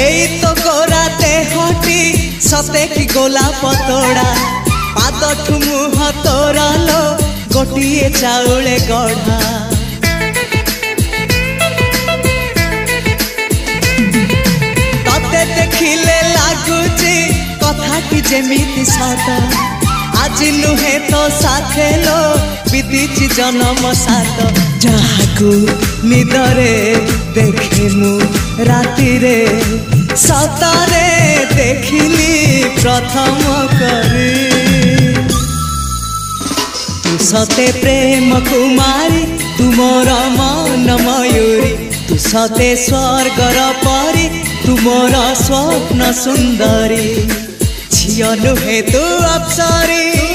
एई तो गोरा देहटी सते कि गोलाप तोड़ा पाद मुह तोरा लो गोटिए चाउले गढ़ा तते देखिले लागुची कथाटी जेमिति सत आज नुहे तो साथे लो विदिची जन्म सात जहाकू निदरे देखे मु राति रे सतरे देखिली प्रथम करी तू सते प्रेम कुमारी तुमर मन मयूरी तू सते स्वर्गर परी तुमर स्वप्न सुंदरी झियो नुहे तू अप्सरी